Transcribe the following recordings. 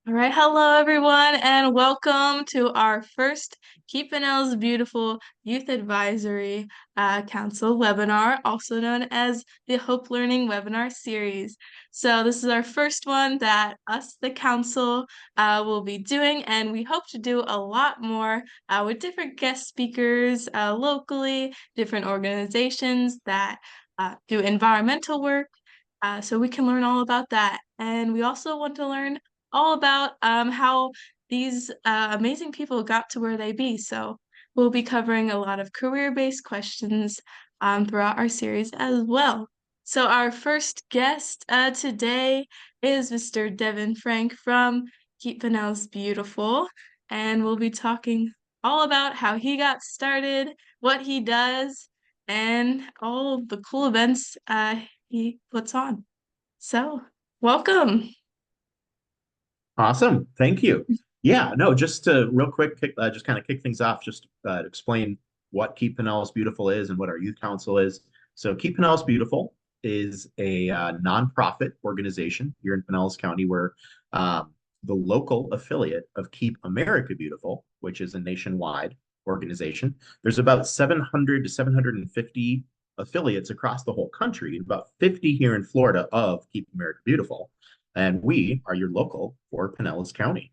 All right, hello everyone, and welcome to our first Keep Pinellas Beautiful Youth Advisory Council webinar, also known as the Hope Learning Webinar Series. So this is our first one that us, the council, will be doing, and we hope to do a lot more with different guest speakers locally, different organizations that do environmental work, so we can learn all about that. And we also want to learn all about how these amazing people got to where they be. So we'll be covering a lot of career-based questions throughout our series as well. So our first guest today is Mr. Devon Francke from Keep Pinellas Beautiful, and we'll be talking all about how he got started, what he does, and all of the cool events he puts on. So, welcome. Awesome. Thank you. Yeah, no, just to real quick, just kind of kick things off, just explain what Keep Pinellas Beautiful is and what our youth council is. So, Keep Pinellas Beautiful is a nonprofit organization here in Pinellas County. We're the local affiliate of Keep America Beautiful, which is a nationwide organization. There's about 700 to 750 affiliates across the whole country, about 50 here in Florida of Keep America Beautiful, and we are your local for Pinellas County.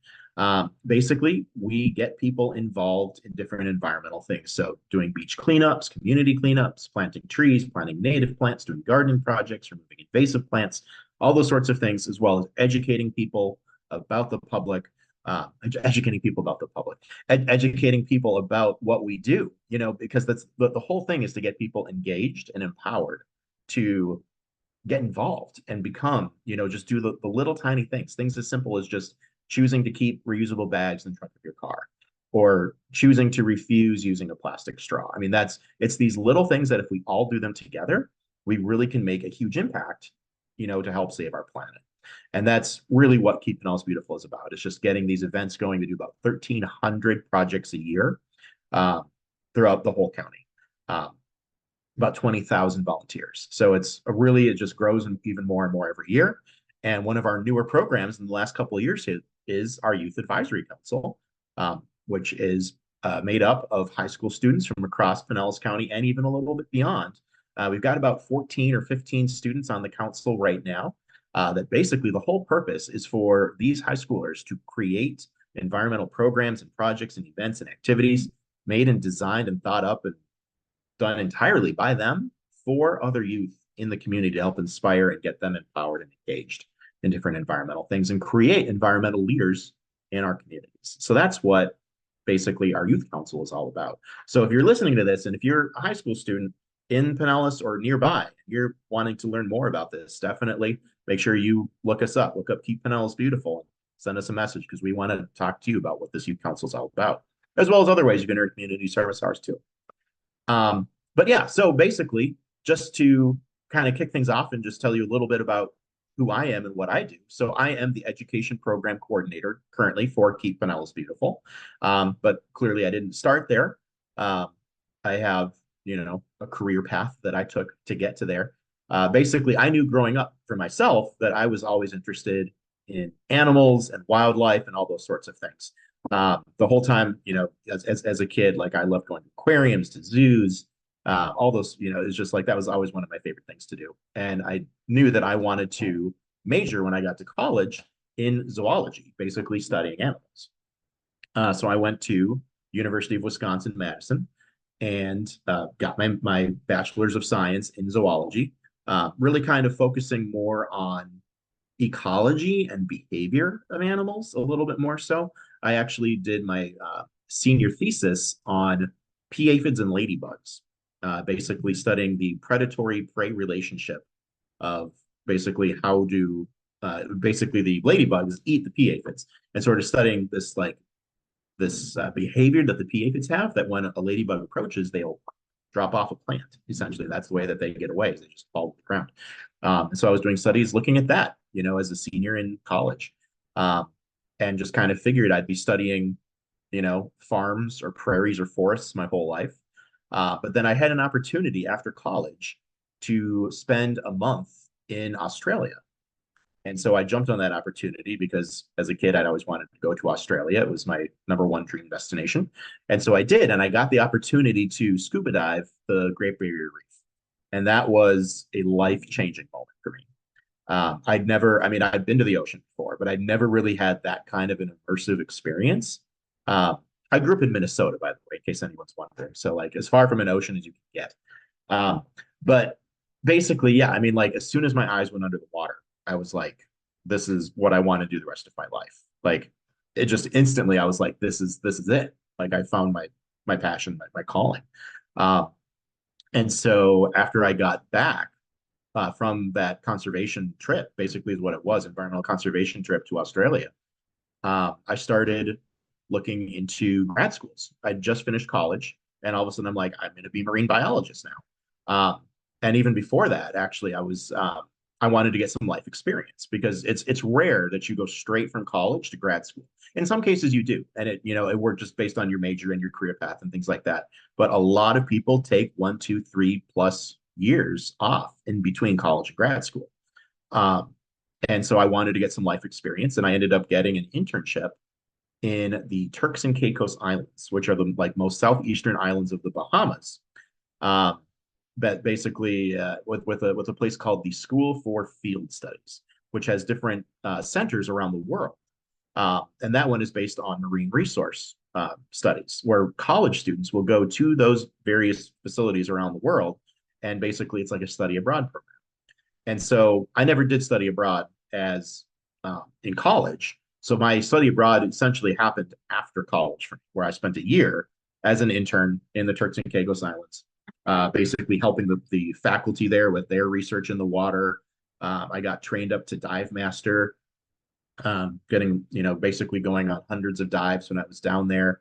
Basically, we get people involved in different environmental things. So, doing beach cleanups, community cleanups, planting trees, planting native plants, doing gardening projects, removing invasive plants, all those sorts of things, as well as educating people about the public, educating people about the public, educating people about what we do, because that's the whole thing is to get people engaged and empowered to get involved and become, just do the little tiny things as simple as just choosing to keep reusable bags in the trunk of your car or choosing to refuse using a plastic straw. I mean, it's these little things that if we all do them together, we really can make a huge impact, to help save our planet. And that's really what Keep Pinellas Beautiful is about. It's just getting these events going. We do about 1,300 projects a year uh, throughout the whole county. Um, about 20,000 volunteers. So it just grows even more and more every year. And one of our newer programs in the last couple of years is our Youth Advisory Council, which is made up of high school students from across Pinellas County and even a little bit beyond. We've got about 14 or 15 students on the council right now. That basically the whole purpose is for these high schoolers to create environmental programs and projects and events and activities made and designed and thought up and done entirely by them for other youth in the community to help inspire and get them empowered and engaged in different environmental things and create environmental leaders in our communities. So that's what basically our youth council is all about. So if you're listening to this and if you're a high school student in Pinellas or nearby, you're wanting to learn more about this, definitely make sure you look us up, look up Keep Pinellas Beautiful, and send us a message because we want to talk to you about what this youth council is all about, as well as other ways you can earn community service hours too. But yeah, so basically, just to kind of kick things off and just tell you a little bit about who I am and what I do. So I am the education program coordinator currently for Keep Pinellas Beautiful. But clearly I didn't start there. I have, a career path that I took to get to there. Basically, I knew growing up for myself that I was always interested in animals and wildlife and all those sorts of things. The whole time, as a kid, like I loved going to aquariums, to zoos, all those, it's just like that was always one of my favorite things to do. And I knew that I wanted to major when I got to college in zoology, basically studying animals. So I went to University of Wisconsin-Madison and got my bachelor's of science in zoology, really kind of focusing more on ecology and behavior of animals a little bit more so. I actually did my senior thesis on pea aphids and ladybugs, basically studying the predatory prey relationship of basically how do basically the ladybugs eat the pea aphids and sort of studying this behavior that the pea aphids have that when a ladybug approaches, they'll drop off a plant. Essentially, that's the way that they get away is they just fall to the ground. So I was doing studies looking at that, as a senior in college, and just kind of figured I'd be studying, farms or prairies or forests my whole life. But then I had an opportunity after college to spend a month in Australia. And so I jumped on that opportunity because as a kid, I'd always wanted to go to Australia. It was my number one dream destination. And so I did. And I got the opportunity to scuba dive the Great Barrier Reef. And that was a life-changing moment for me. I'd been to the ocean before, but I'd never really had that kind of an immersive experience. Uh, I grew up in Minnesota, by the way, in case anyone's wondering. So, like, as far from an ocean as you can get. Um, but basically, yeah, I mean, like, as soon as my eyes went under the water, I was like, this is what I want to do the rest of my life. Like, it just instantly, I was like, this is it. Like, I found my passion, my calling. Um, and so after I got back, from that conservation trip, basically is what it was, environmental conservation trip to Australia. I started looking into grad schools. I just finished college, and all of a sudden I'm like, I'm going to be a marine biologist now. And even before that, actually, I wanted to get some life experience because it's rare that you go straight from college to grad school. In some cases, you do, and it worked just based on your major and your career path and things like that. But a lot of people take 1, 2, 3+ years off in between college and grad school. Um, and so I wanted to get some life experience, and I ended up getting an internship in the Turks and Caicos Islands, which are the like most southeastern islands of the Bahamas. Um, but basically, with a place called the School for Field Studies, which has different centers around the world, and that one is based on marine resource studies, where college students will go to those various facilities around the world, and basically it's like a study abroad program. And so I never did study abroad as in college. So my study abroad essentially happened after college, for me, where I spent a year as an intern in the Turks and Caicos Islands, basically helping the faculty there with their research in the water. I got trained up to dive master, getting, basically going on hundreds of dives when I was down there,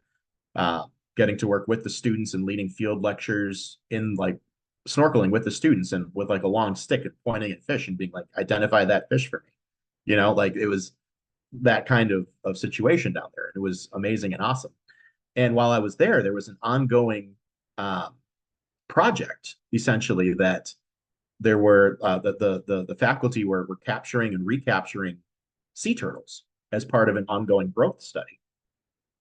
uh, getting to work with the students and leading field lectures in like snorkeling with the students and with like a long stick and pointing at fish and being like, identify that fish for me. Like it was that kind of situation down there. It was amazing and awesome. And while I was there, there was an ongoing um, project essentially that there were the faculty were capturing and recapturing sea turtles as part of an ongoing growth study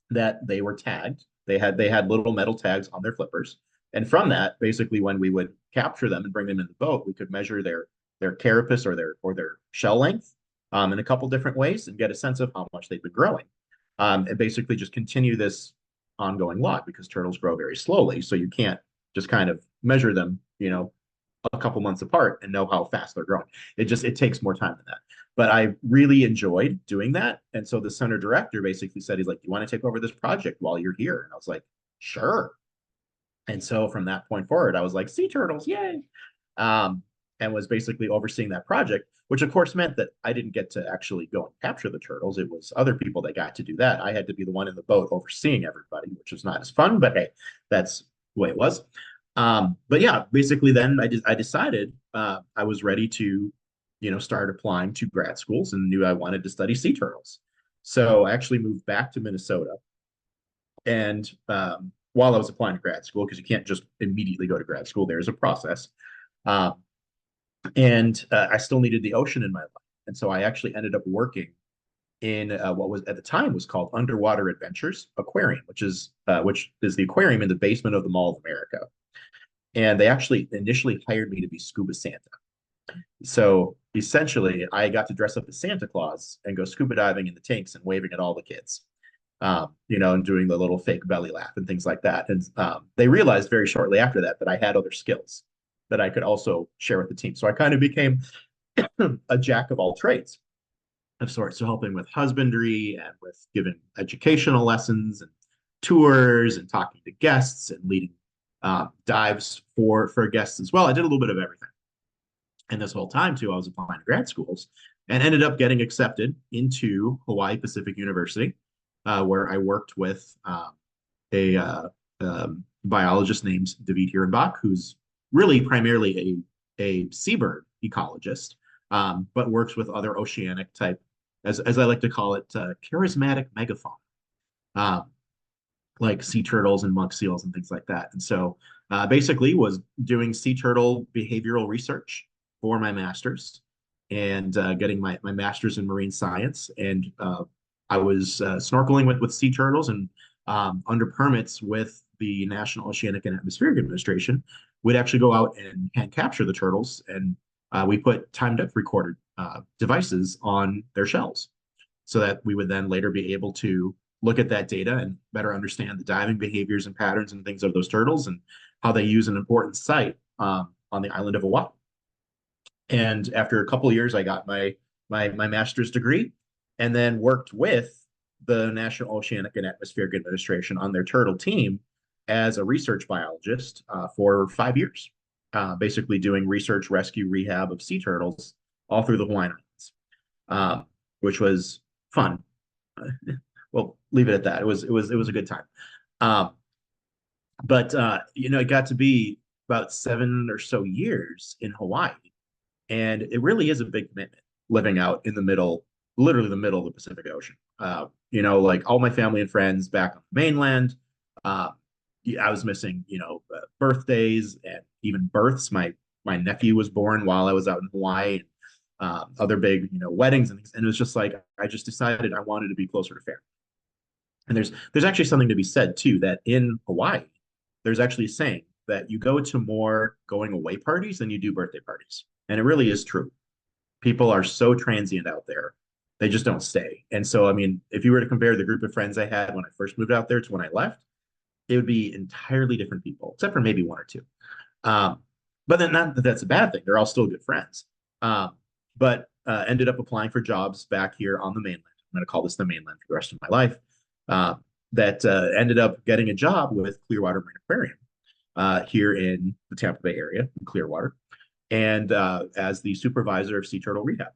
that they were tagged. They had little metal tags on their flippers, and from that, basically, when we would capture them and bring them in the boat, we could measure their carapace or their shell length in a couple different ways and get a sense of how much they've been growing, and basically just continue this ongoing log because turtles grow very slowly, so you can't just kind of measure them, a couple months apart and know how fast they're growing. It takes more time than that. But I really enjoyed doing that. And so the center director basically said, he's like, "Do you want to take over this project while you're here?" And I was like, "Sure." And so from that point forward, I was like, sea turtles, yay. Um, and was basically overseeing that project, which of course meant that I didn't get to actually go and capture the turtles. It was other people that got to do that. I had to be the one in the boat overseeing everybody, which was not as fun, but hey, that's the way it was. But yeah, basically then I decided I was ready to, start applying to grad schools and knew I wanted to study sea turtles. So I actually moved back to Minnesota. And while I was applying to grad school, because you can't just immediately go to grad school, there's a process. Um, and I still needed the ocean in my life. And so I actually ended up working in what was at the time was called Underwater Adventures Aquarium, which is the aquarium in the basement of the Mall of America. And they actually initially hired me to be scuba Santa. So essentially, I got to dress up as Santa Claus and go scuba diving in the tanks and waving at all the kids, and doing the little fake belly laugh and things like that. And they realized very shortly after that I had other skills that I could also share with the team. So I kind of became a jack of all trades of sorts, so helping with husbandry and with giving educational lessons and tours and talking to guests and leading dives for guests as well. I did a little bit of everything. And this whole time too, I was applying to grad schools and ended up getting accepted into Hawaii Pacific University, where I worked with a biologist named David Hirenbach, who's really primarily a seabird ecologist, but works with other oceanic type, as I like to call it, charismatic megafauna, um, like sea turtles and monk seals and things like that. And so basically was doing sea turtle behavioral research for my master's. and getting my master's in marine science. And I was snorkeling with sea turtles and under permits with the National Oceanic and Atmospheric Administration, we'd actually go out and hand capture the turtles, and we put time depth recorder devices on their shells so that we would then later be able to look at that data and better understand the diving behaviors and patterns and things of those turtles and how they use an important site on the island of Hawaii. And after a couple of years, I got my master's degree, and then worked with the National Oceanic and Atmospheric Administration on their turtle team as a research biologist for 5 years, basically doing research, rescue, rehab of sea turtles all through the Hawaiian Islands, which was fun. Well, leave it at that. It was a good time. Um, but it got to be about 7 or so years in Hawaii, and it really is a big commitment living out in the middle, literally the middle of the Pacific Ocean. Like all my family and friends back on the mainland. Uh, I was missing, birthdays and even births. My nephew was born while I was out in Hawaii. Other big, weddings and things. And it was just like I just decided I wanted to be closer to family. And there's actually something to be said too that in Hawaii, there's actually a saying that you go to more going away parties than you do birthday parties. And it really is true. People are so transient out there. They just don't stay. And so, I mean, if you were to compare the group of friends I had when I first moved out there to when I left, it would be entirely different people, except for maybe one or two. Um, but then not that that's a bad thing. They're all still good friends. Um, but ended up applying for jobs back here on the mainland. I'm going to call this the mainland for the rest of my life. Uh, that ended up getting a job with Clearwater Marine Aquarium here in the Tampa Bay area, in Clearwater, and as the supervisor of sea turtle rehab.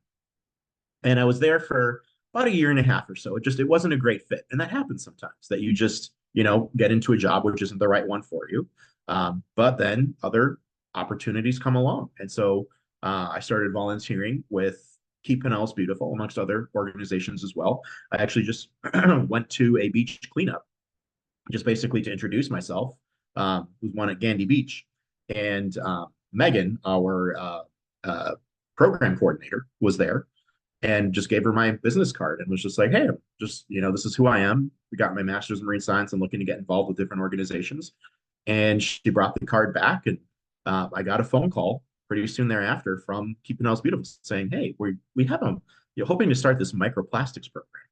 And I was there for about a year and a half or so. It wasn't a great fit, and that happens sometimes. That you just get into a job which isn't the right one for you, but then other opportunities come along, and so I started volunteering with Keep Pinellas Beautiful, amongst other organizations as well. I actually just went to a beach cleanup, just basically to introduce myself, who's one at Gandy Beach. And Megan, our program coordinator, was there and just gave her my business card and was just like, hey, just, this is who I am. We got my master's in marine science and looking to get involved with different organizations. And she brought the card back, and I got a phone call pretty soon thereafter from Keeping House Beautiful saying, hey, we have you're hoping to start this microplastics program.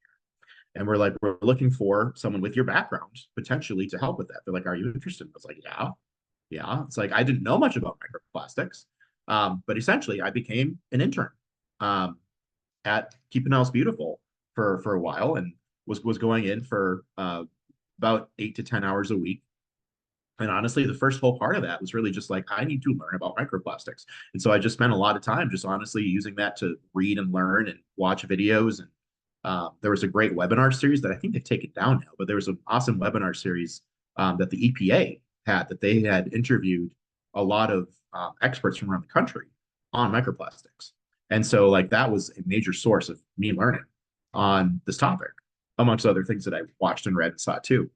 And we're like, we're looking for someone with your background potentially to help with that. They're like, are you interested? I was like, yeah, yeah. It's like I didn't know much about microplastics, but essentially I became an intern um, at Keeping House Beautiful for a while, and was going in for about 8 to 10 hours a week. And honestly, the first whole part of that was really just like, I need to learn about microplastics. And so I just spent a lot of time just honestly using that to read and learn and watch videos. And there was a great webinar series that I think they've taken down now, but there was an awesome webinar series that the EPA had, that they had interviewed a lot of experts from around the country on microplastics. And so like that was a major source of me learning on this topic, amongst other things that I watched and read and saw too.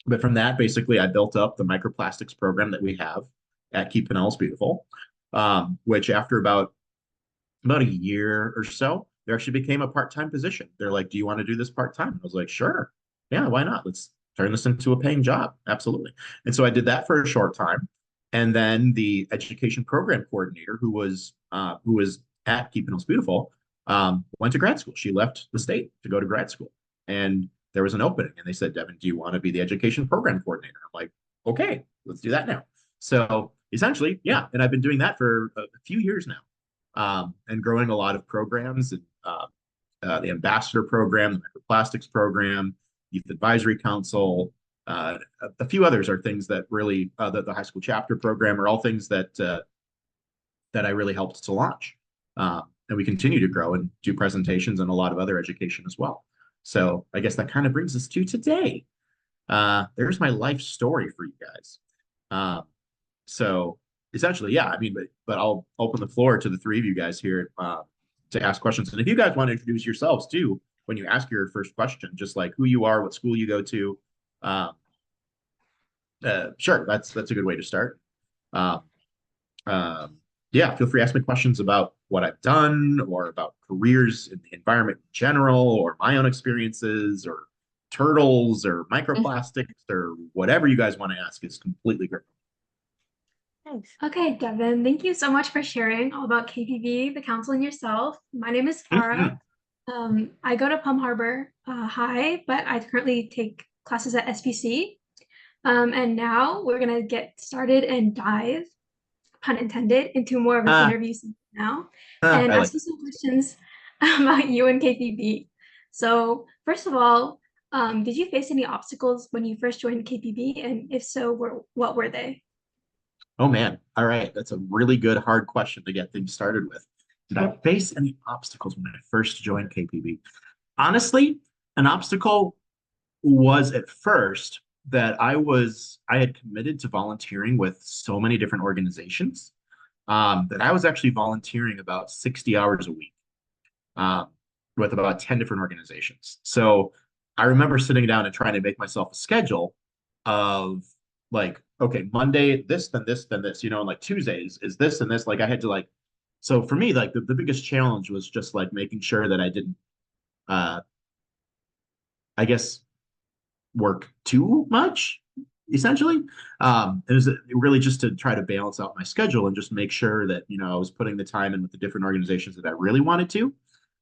But from that, basically, I built up the microplastics program that we have at Keep Pinellas Beautiful, which after about a year or so, there actually became a part-time position. They're like, do you want to do this part-time? I was like, sure. Yeah, why not? Let's turn this into a paying job. Absolutely. And so I did that for a short time. And then the education program coordinator who was at Keep Pinellas Beautiful went to grad school. She left the state to go to grad school. And there was an opening, and they said, Devon, do you want to be the education program coordinator? I'm like, okay, let's do that now. So essentially, yeah. And I've been doing that for a few years now, and growing a lot of programs, and the ambassador program, the microplastics program, youth advisory council, a few others are things that really the high school chapter program are all things that I really helped to launch. And we continue to grow and do presentations and a lot of other education as well. So I guess that kind of brings us to today. There's my life story for you guys. So essentially, yeah, I mean, but I'll open the floor to the three of you guys here to ask questions. And if you guys want to introduce yourselves too, when you ask your first question, just like who you are, what school you go to, um, sure, that's a good way to start. Um, um, Yeah, feel free to ask me questions about what I've done or about careers in the environment in general or my own experiences or turtles or microplastics or whatever you guys want to ask is completely great. Nice. Okay, Devin, thank you so much for sharing all about KPB, the council, and yourself. My name is Farah. Mhm. I go to Palm Harbor High, but I currently take classes at SPC. And now we're gonna get started and dive, pun intended, into more of an Ah, interview now and I ask like you it. some questions about you and KPB. So, first of all, did you face any obstacles when you first joined KPB? And if so, what were they? Oh man. All right. That's a really good, hard question to get things started with. Did I face any obstacles when I first joined KPB? Honestly, an obstacle was at first that I had committed to volunteering with so many different organizations that I was actually volunteering about 60 hours a week um, with about 10 different organizations. So I remember sitting down and trying to make myself a schedule of like, okay, Monday, this, then this, then this, and like Tuesdays is this and this. Like I had to like, so for me, like the biggest challenge was just like making sure that I didn't, uh, I guess, work too much, essentially. It was really just to try to balance out my schedule and just make sure that, I was putting the time in with the different organizations that I really wanted to.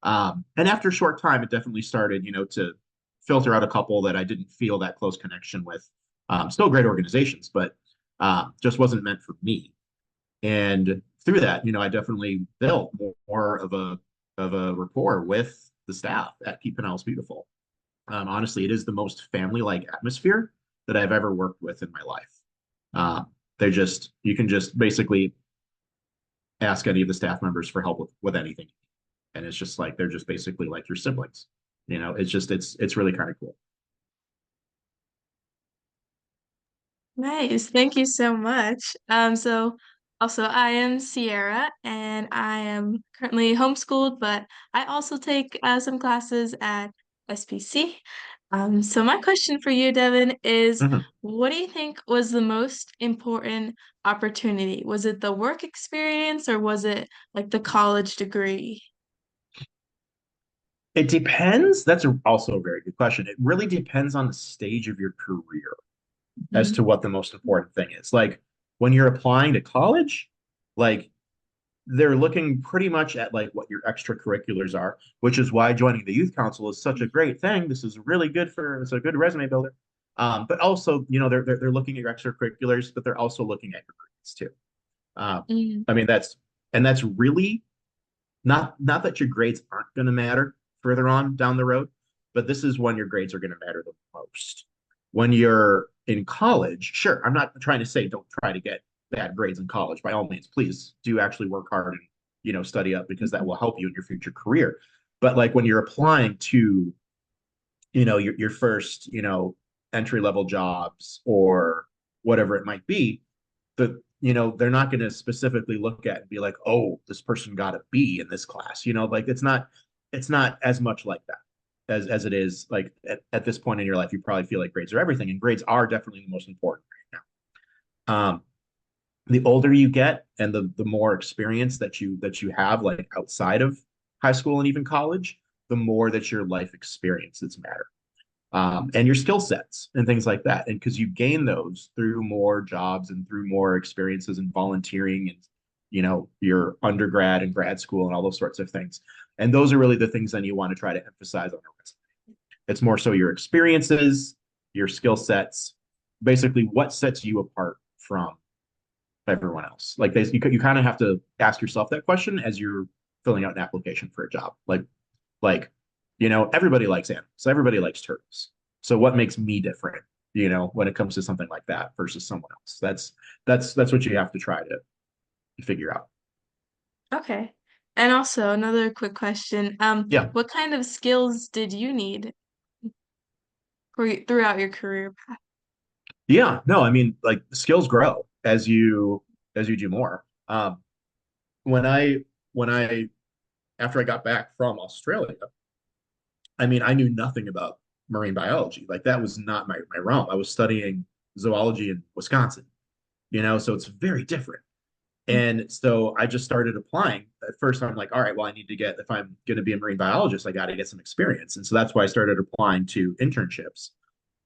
And after a short time, it definitely started, to filter out a couple that I didn't feel that close connection with. Still great organizations, but just wasn't meant for me. And through that, I definitely built more of a rapport with the staff at Keep Pinellas Beautiful. Honestly, it is the most family-like atmosphere that I've ever worked with in my life. You can just basically ask any of the staff members for help with anything. And it's just like, they're just basically like your siblings. It's really kind of cool. Nice. Thank you so much. So also I am Sierra and I am currently homeschooled, but I also take some classes at SPC. So my question for you, Devin, is Mhm. what do you think was the most important opportunity? Was it the work experience or was it like the college degree? It depends. Also a very good question. It really depends on the stage of your career as Mhm. to what the most important thing is. Like when you're applying to college, like they're looking pretty much at like what your extracurriculars are, which is why joining the youth council is such a great thing. This is really good it's a good resume builder. But also, they're looking at your extracurriculars, but they're also looking at your grades too. Um, Mhm. I mean, that's really not that your grades aren't going to matter further on down the road, but this is when your grades are going to matter the most. When you're in college, sure, I'm not trying to say don't try to get bad grades in college. By all means, please do actually work hard and study up because that will help you in your future career. But like when you're applying to your first entry level jobs or whatever it might be, they're not going to specifically look at and be like, oh, this person got a B in this class. Like it's not as much like that as it is like at this point in your life. You probably feel like grades are everything, and grades are definitely the most important right now. The older you get and the more experience that you have like outside of high school and even college, the more that your life experiences matter, and your skill sets and things like that. And because you gain those through more jobs and through more experiences and volunteering and your undergrad and grad school and all those sorts of things. And those are really the things then you want to try to emphasize on a resume. It's more so your experiences, your skill sets, basically what sets you apart from everyone else. Like you kind of have to ask yourself that question as you're filling out an application for a job. Like, everybody likes animals, everybody likes turtles. So what makes me different, when it comes to something like that versus someone else? That's what you have to try to figure out. Okay. And also another quick question. Yeah. What kind of skills did you need throughout your career path? Yeah. No, I mean, like skills grow as you do more. When I when I after I got back from Australia, I mean, I knew nothing about marine biology. Like that was not my realm. I was studying zoology in Wisconsin, so it's very different. And so I just started applying. At first, I'm like, all right, well, I need to get, if I'm going to be a marine biologist, I got to get some experience. And so that's why I started applying to internships.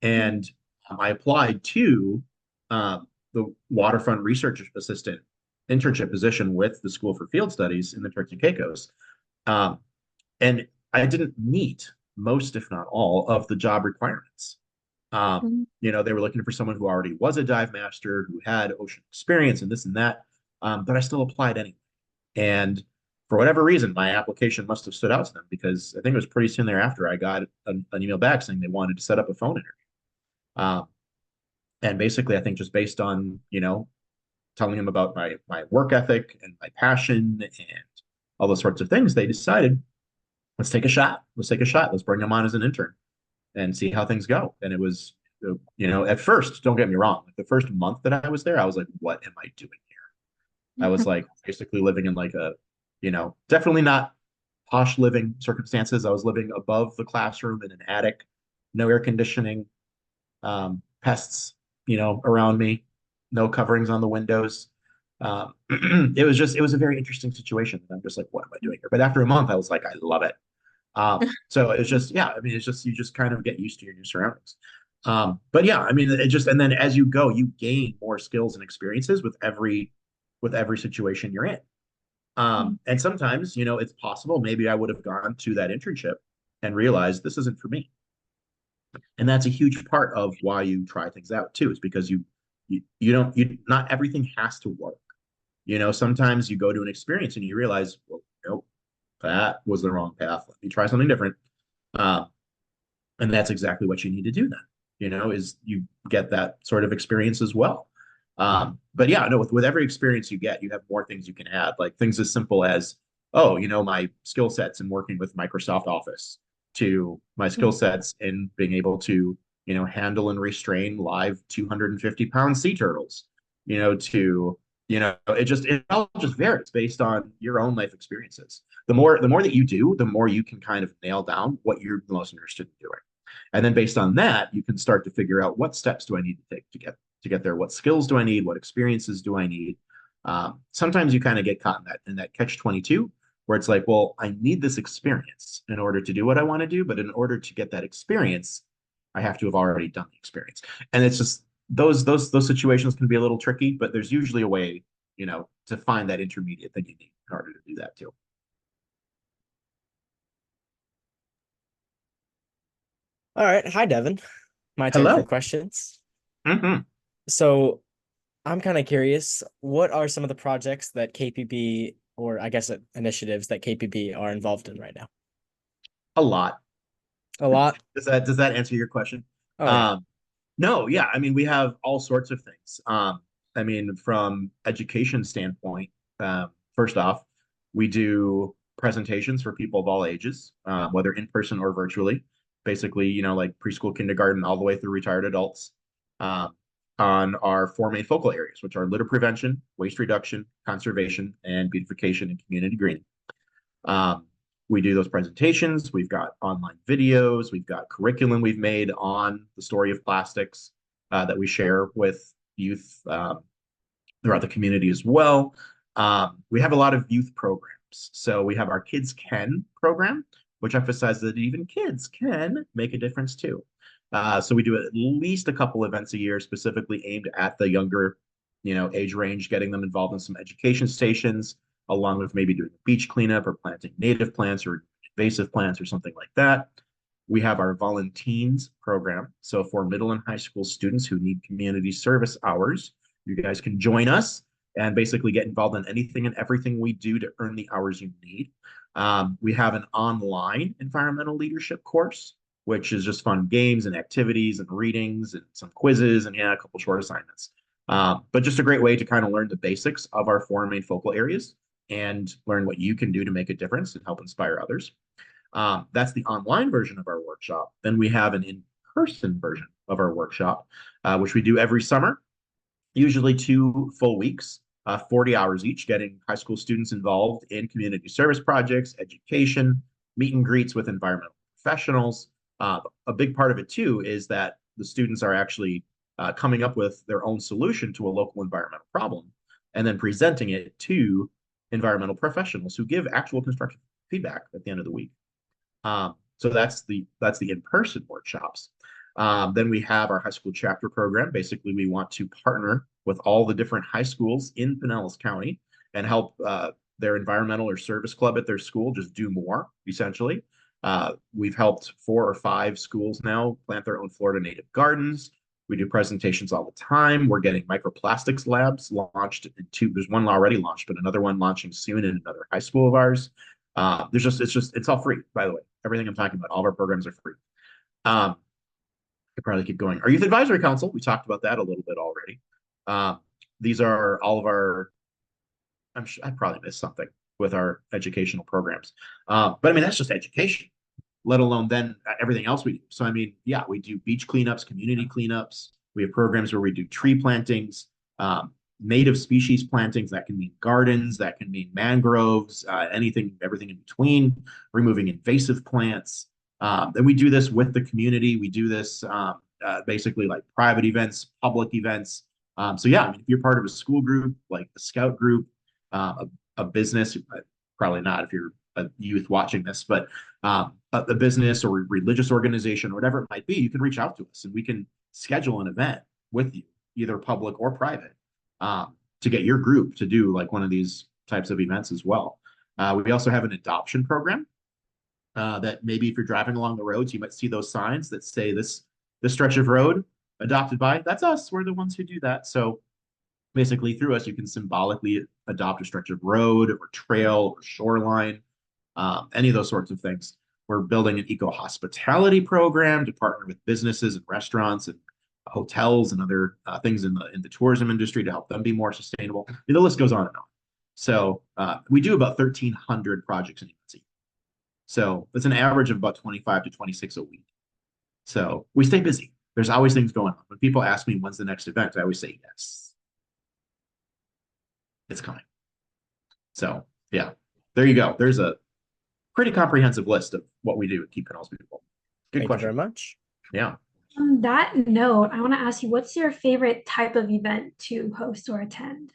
Mhm. And I applied to the waterfront research assistant internship position with the School for Field Studies in the Turks and Caicos. Um, and I didn't meet most, if not all, of the job requirements. Mhm. They were looking for someone who already was a dive master, who had ocean experience and this and that. But I still applied anyway. And for whatever reason, my application must have stood out to them because I think it was pretty soon thereafter I got an email back saying they wanted to set up a phone interview. Um, and basically, I think just based on, telling them about my work ethic and my passion and all those sorts of things, they decided, let's take a shot. Let's take a shot. Let's bring them on as an intern and see how things go. And it was, at first, don't get me wrong, like the first month that I was there, I was like, what am I doing here? I was like basically living in like a, definitely not posh living circumstances. I was living above the classroom in an attic, no air conditioning, pests, around me, no coverings on the windows. It was a very interesting situation. And I'm just like, what am I doing here? But after a month, I was like, I love it. So it's just, yeah, I mean, it's just, you just kind of get used to your new surroundings. But yeah, I mean, it just, and then as you go, you gain more skills and experiences with every situation you're in. And sometimes, it's possible maybe I would have gone to that internship and realized this isn't for me. And that's a huge part of why you try things out too, is because you don't, not everything has to work. Sometimes you go to an experience and you realize, well, nope, that was the wrong path. Let me try something different. Uh, and that's exactly what you need to do then, is you get that sort of experience as well. But yeah, no, with every experience you get, you have more things you can add, like things as simple as, oh, my skill sets in working with Microsoft Office to my skill sets in being able to, handle and restrain live 250-pound sea turtles, to, it all just varies based on your own life experiences. The more that you do, the more you can kind of nail down what you're most interested in doing. And then based on that, you can start to figure out what steps do I need to take to get there? What skills do I need? What experiences do I need? Sometimes you kind of get caught in that catch 22 where it's like, well, I need this experience in order to do what I want to do, but in order to get that experience, I have to have already done the experience. And it's just those situations can be a little tricky, but there's usually a way, to find that intermediate that you need in order to do that too. All right. Hi, Devon. My turn for Hello. questions. Mm-hmm. So I'm kind of curious, what are some of the projects that KPB, or I guess initiatives that KPB are involved in right now? A lot. A lot. Does that answer your question? Oh yeah. Um, no, yeah. I mean, we have all sorts of things. I mean, from education standpoint, first off, we do presentations for people of all ages, whether in person or virtually. Basically, like preschool, kindergarten, all the way through retired adults, um, on our four main focal areas, which are litter prevention, waste reduction, conservation, and beautification and community greening. Um, we do those presentations. We've got online videos. We've got curriculum we've made on the story of plastics that we share with youth throughout the community as well. We have a lot of youth programs. So we have our Kids Can program, which emphasizes that even kids can make a difference too. So we do at least a couple events a year specifically aimed at the younger, age range, getting them involved in some education stations, along with maybe doing a beach cleanup or planting native plants or invasive plants or something like that. We have our Volunteens program. So for middle and high school students who need community service hours, you guys can join us and basically get involved in anything and everything we do to earn the hours you need. We have an online environmental leadership course, which is just fun games and activities and readings and some quizzes and, yeah, a couple short assignments. But just a great way to kind of learn the basics of our four main focal areas and learn what you can do to make a difference and help inspire others. That's the online version of our workshop. Then we have an in-person version of our workshop, which we do every summer, usually 2 full weeks, 40 hours each, getting high school students involved in community service projects, education, meet and greets with environmental professionals. A big part of it too is that the students are actually coming up with their own solution to a local environmental problem. and then presenting it to environmental professionals who give actual constructive feedback at the end of the week. So that's the in-person workshops. Then we have our high school chapter program. Basically, we want to partner with all the different high schools in Pinellas County and help their environmental or service club at their school just do more, essentially. We've helped 4 or 5 schools now plant their own Florida native gardens. We do presentations all the time. We're getting microplastics labs launched in 2. There's one already launched, but another one launching soon in another high school of ours. It's all free, by the way. Everything I'm talking about, all of our programs are free. I could probably keep going. Our Youth Advisory Council, we talked about that a little bit already. These are all of our, I'm sure I probably missed something with our educational programs. But I mean, that's just education, let alone then everything else we do. So, I mean, yeah, we do beach cleanups, community cleanups. We have programs where we do tree plantings, native species plantings. That can mean gardens, that can mean mangroves, everything in between, removing invasive plants. And we do this with the community. We do this basically like private events, public events. So yeah, I mean, if you're part of a school group, like the scout group, a business, probably not if you're a youth watching this, but a business or religious organization or whatever it might be, you can reach out to us and we can schedule an event with you, either public or private, to get your group to do like one of these types of events as well. We also have an adoption program that maybe if you're driving along the roads, you might see those signs that say this stretch of road adopted by, that's us. We're the ones who do that. So basically through us, you can symbolically adopt a stretch of road or trail or shoreline, any of those sorts of things. We're building an eco-hospitality program to partner with businesses and restaurants and hotels and other things in the tourism industry to help them be more sustainable. The list goes on and on. So we do about 1,300 projects in events. So it's an average of about 25 to 26 a week. So we stay busy. There's always things going on. When people ask me when's the next event, I always say yes. It's coming. So yeah, there you go. There's a pretty comprehensive list of what we do at Keep Pinellas Beautiful. Good question. Thank you very much. Yeah. On that note, I want to ask you, what's your favorite type of event to host or attend?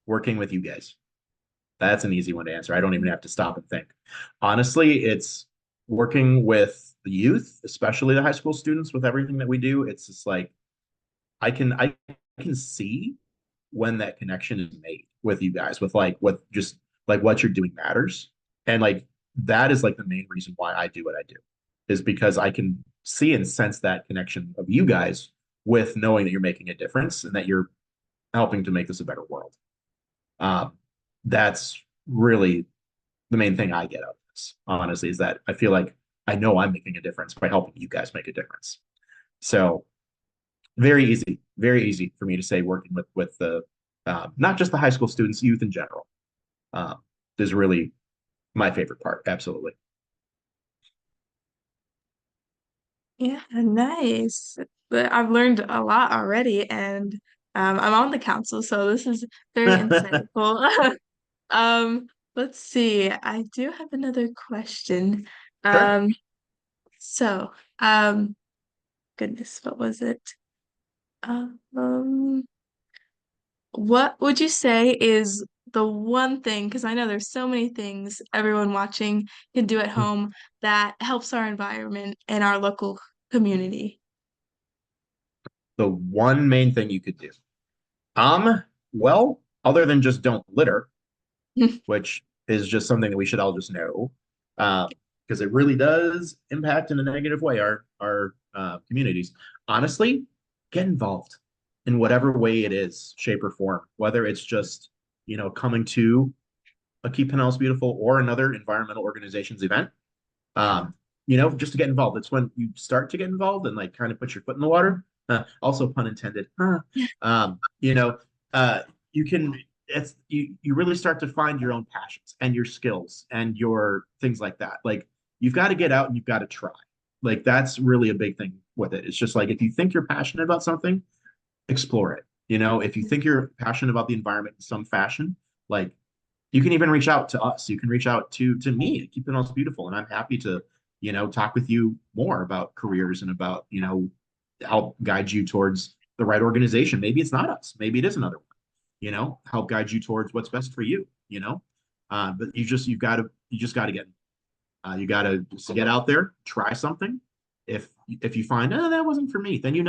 Working with you guys. That's an easy one to answer. I don't even have to stop and think. Honestly, it's working with the youth, especially the high school students, with everything that we do. It's just like I can see when that connection is made with you guys, with like what you're doing matters. And like that is like the main reason why I do what I do, is because I can see and sense that connection of you guys with knowing that you're making a difference and that you're helping to make this a better world. That's really the main thing I get out of this, honestly, is that I feel like I know I'm making a difference by helping you guys make a difference. So very easy for me to say working with the not just the high school students, youth in general, is really my favorite part. Absolutely. Yeah, nice. But I've learned a lot already, and I'm on the council, so this is very insightful. Let's see. I do have another question. Sure. Um, so, um, goodness, what was it? Um, what would you say is the one thing, because I know there's so many things everyone watching can do at home that helps our environment and our local community? The one main thing you could do. Well, other than just don't litter, which is just something that we should all just know, because it really does impact in a negative way our communities. Honestly, get involved in whatever way it is, shape or form, whether it's just coming to a Keep Pinellas Beautiful or another environmental organization's event. Just to get involved. It's when you start to get involved and like kind of put your foot in the water. Also pun intended. You can you really start to find your own passions and your skills and your things like that. Like you've got to get out and you've got to try. Like that's really a big thing with it. It's just like if you think you're passionate about something, explore it. If you think you're passionate about the environment in some fashion, like you can even reach out to us. You can reach out to me, Keep It All Beautiful, and I'm happy to talk with you more about careers and about help guide you towards the right organization. Maybe it's not us. Maybe it is another one. help guide you towards what's best for you, but you just got to get, you got to just get out there, try something. If you find, oh, that wasn't for me, then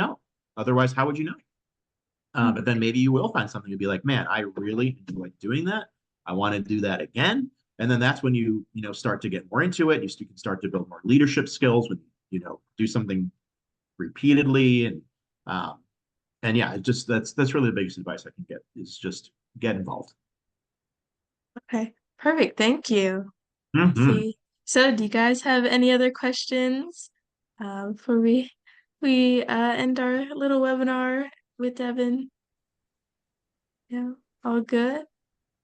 otherwise, how would you know? But then maybe you will find something to be like, man, I really enjoy doing that. I want to do that again. And then that's when you start to get more into it. You can start to build more leadership skills when do something repeatedly. And yeah, that's really the biggest advice I can get is just get involved. Okay, perfect. Thank you. Let's Hmm. see. So, do you guys have any other questions before we end our little webinar with Devon? Yeah, all good.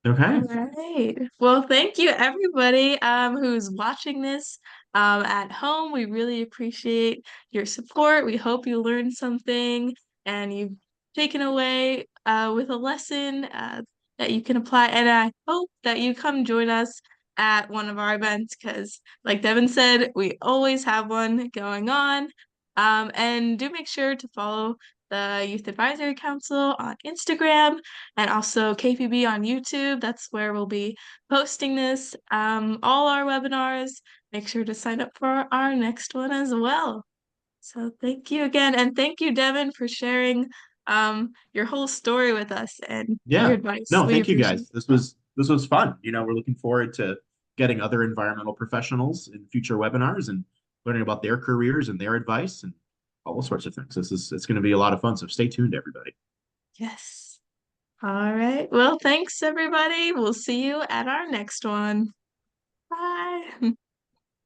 All Okay. right. Well, thank you everybody who's watching this at home. We really appreciate your support. We hope you learned something and you've taken away with a lesson that you can apply. And I hope that you come join us at one of our events because, like Devin said, we always have one going on. And do make sure to follow the Youth Advisory Council on Instagram and also KPB on YouTube. That's where we'll be posting this, all our webinars. Make sure to sign up for our next one as well. So thank you again, and thank you, Devin, for sharing your whole story with us and your Yeah. advice. No, We thank you appreciate guys. This was fun. We're looking forward to getting other environmental professionals in future webinars and learning about their careers and their advice and all sorts of things. It's going to be a lot of fun. So stay tuned, everybody. it. Yes. All right. Well, thanks, everybody. We'll see you at our next one. Bye.